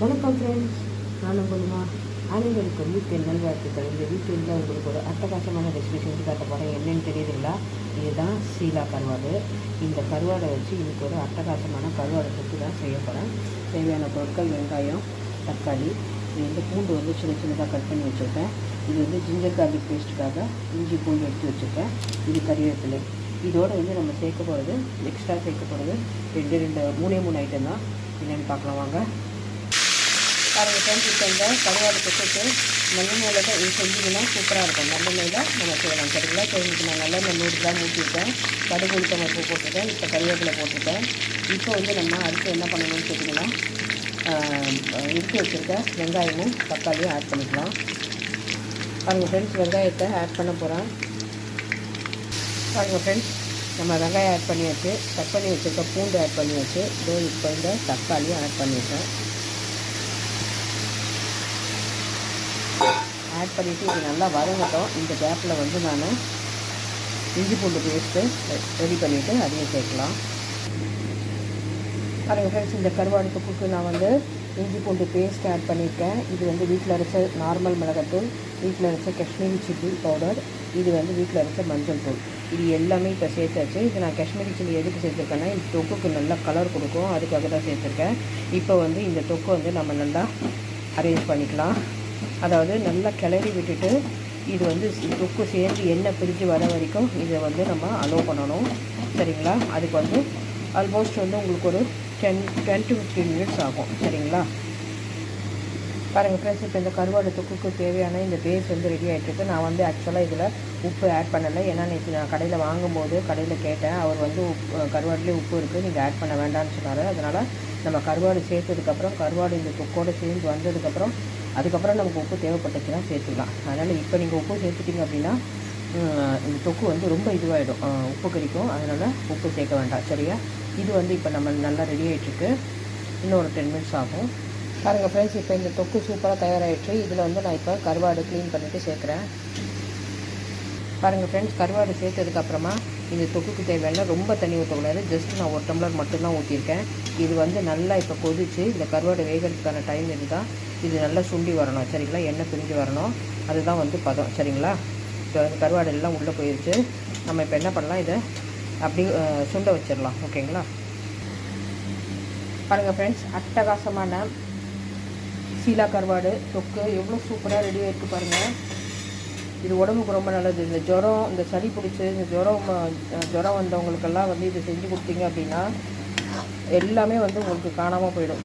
வணக்கம் ஃப்ரெண்ட்ஸ், நான் உங்களுமா அனைவருக்கும் வீக்கெண்ட் நல்வாழ்த்துக்கள். இந்த வீக்கெண்டில் உங்களுக்கு ஒரு அட்டகாசமான ரெசிபி செஞ்சு காட்ட போகிறேன். என்னென்னு தெரியுதுங்களா? இதுதான் சீலா கருவாடு. இந்த கருவாடை வச்சு இன்றைக்கி ஒரு அட்டகாசமான கருவாடை தொக்கு தான் செய்ய போகிறேன். தேவையான பொருட்கள் வெங்காயம், தக்காளி, இது வந்து பூண்டு வந்து சின்ன சின்னதாக கட் பண்ணி வச்சுருக்கேன். இது வந்து ஜிஞ்சர் கார்லிக் பேஸ்ட்டுக்காக இஞ்சி பூண்டு எடுத்து வச்சுருக்கேன். இது கறிவேப்பிலை. இதோடு வந்து நம்ம சேர்க்க போகிறது, எக்ஸ்ட்ரா சேர்க்க போகிறது மூணு ஐட்டம் தான். என்னென்னு பார்க்கலாம் வாங்க. பாருங்கள் ஃப்ரெண்ட்ஸ், இப்போ இந்த கருவாடு தொட்டுட்டு நல்லெண்ணெயில் தான் இது செஞ்சிங்கன்னா சூப்பராக இருக்கும். நல்லெண்ணெயில் நம்ம செய்யலாம். சரிங்களா? சரிங்க, நான் நல்லெண்ணெய் 100 கிராம் ஊற்றிருக்கேன். கடுகு உளுத்தம் பருப்பு போட்டிருக்கேன். இப்போ கருவேப்பிலை போட்டிருக்கேன். இப்போ வந்து நம்ம அடுத்து என்ன பண்ணணும்னு கேட்டிங்கன்னா, எடுத்து வச்சுருக்க வெங்காயமும் தக்காளியும் ஆட் பண்ணிக்கலாம். பாருங்கள் ஃப்ரெண்ட்ஸ், வெங்காயத்தை ஆட் பண்ண போகிறேன். பாருங்கள் ஃப்ரெண்ட்ஸ், நம்ம வெங்காயம் ஆட் பண்ணியாச்சு. கட் பண்ணி வச்சுருக்க பூண்டு ஆட் பண்ணியாச்சு. இதோ இப்போ இந்த தக்காளியும் ஆட் பண்ணியிருக்கேன். ஆட் பண்ணிவிட்டு இது நல்லா வதங்கட்டும். இந்த கேப்பில் வந்து நான் இஞ்சி பூண்டு பேஸ்ட்டு ரெடி பண்ணிவிட்டு அதையும் சேர்க்கலாம். பாருங்கள் ஃப்ரெண்ட்ஸ், இந்த கருவாடு தொக்குக்கு நான் வந்து இஞ்சி பூண்டு பேஸ்ட் ஆட் பண்ணியிருக்கேன். இது வந்து வீட்டில் அரைச்ச நார்மல் மிளகாத்தூள், வீட்டில் அரைச்ச காஷ்மீரி சில்லி பவுடர், இது வந்து வீட்டில் அரைச்ச மஞ்சள் தூள், இது எல்லாமே இப்போ சேர்த்தாச்சு. இது நான் காஷ்மீரி சில்லி எதுக்கு சேர்த்துருக்கேன்னா, இந்த தொக்குக்கு நல்லா கலர் கொடுக்கும், அதுக்காக தான் சேர்த்துருக்கேன். இப்போ வந்து இந்த தொக்கு வந்து நம்ம நல்லா அரேஞ்ச் பண்ணிக்கலாம். அதாவது நல்லா கிளறி விட்டுட்டு இது வந்து தொக்கு சேர்ந்து எண்ணெய் பிரிஞ்சு வர வரைக்கும் இதை வந்து நம்ம அலோவ் பண்ணணும். சரிங்களா? அதுக்கு வந்து ஆல்மோஸ்ட் வந்து உங்களுக்கு ஒரு 10 to 15 மினிட்ஸ் ஆகும். சரிங்களா? பாருங்கள் ஃப்ரெண்ட்ஸ், இப்போ இந்த கருவாடு தொக்குக்கு தேவையான இந்த பேஸ் வந்து ரெடி ஆகிட்டுருக்கு. நான் வந்து ஆக்சுவலாக இதில் உப்பு ஆட் பண்ணலை. ஏன்னா நேற்று நான் கடையில் வாங்கும்போது கடையில் கேட்டேன். அவர் வந்து கருவாடுலேயே உப்பு இருக்குது, நீங்கள் ஆட் பண்ண வேண்டாம்னு சொன்னார். அதனால் நம்ம கருவாடு சேர்த்ததுக்கப்புறம், கருவாடு இந்த தொக்கோடு சேர்ந்து வந்ததுக்கப்புறம் அதுக்கப்புறம் நமக்கு உப்பு தேவைப்பட்டுச்சுன்னா சேர்த்துக்கலாம். அதனால் இப்போ நீங்கள் உப்பு சேர்த்துட்டிங்க அப்படின்னா இந்த தொக்கு வந்து ரொம்ப இதுவாகிடும், உப்பு கறிக்கும். அதனால் உப்பு சேர்க்க வேண்டாம். சரியா? இது வந்து இப்போ நம்ம நல்லா ரெடி ஆகிட்டுருக்கு. இன்னும் ஒரு 10 மினிட்ஸ் ஆகும். பாருங்கள் ஃப்ரெண்ட்ஸ், இப்போ இந்த தொக்கு சூப்பராக தயாராகிடுச்சு. இதில் வந்து நான் இப்போ கருவாடு க்ளீன் பண்ணிவிட்டு சேர்க்குறேன். பாருங்கள் ஃப்ரெண்ட்ஸ், கருவாடு சேர்த்ததுக்கப்புறமா இந்த தொக்குக்கு தேவையான ரொம்ப தண்ணி ஊற்றக்கூடாது. ஜஸ்ட் நான் 1 டம்ளர் மட்டும்தான் ஊற்றிருக்கேன். இது வந்து நல்லா இப்போ கொதிச்சு இந்த கருவாடு வேகிறதுக்கான டைம் இதுதான். இது நல்லா சுண்டி வரணும். சரிங்களா? எண்ணெய் பிரிஞ்சு வரணும். அதுதான் வந்து பதம். சரிங்களா? இப்போ கருவாடு எல்லாம் உள்ளே போயிடுச்சு. நம்ம இப்போ என்ன பண்ணலாம், இதை அப்படி சுண்ட வச்சிடலாம். ஓகேங்களா? பாருங்கள் ஃப்ரெண்ட்ஸ், அட்டகாசமான சீலா கருவாடு தொக்கு எவ்வளோ சூப்பராக ரெடி ஆகிருக்கு பாருங்கள். இது உடம்புக்கு ரொம்ப நல்லது. இந்த ஜுரம், இந்த சளி பிடிச்சி இந்த ஜுரம் வந்தவங்களுக்கெல்லாம் வந்து இது செஞ்சு கொடுத்தீங்க அப்படின்னா எல்லாமே வந்து உங்களுக்கு காணாமல் போயிடும்.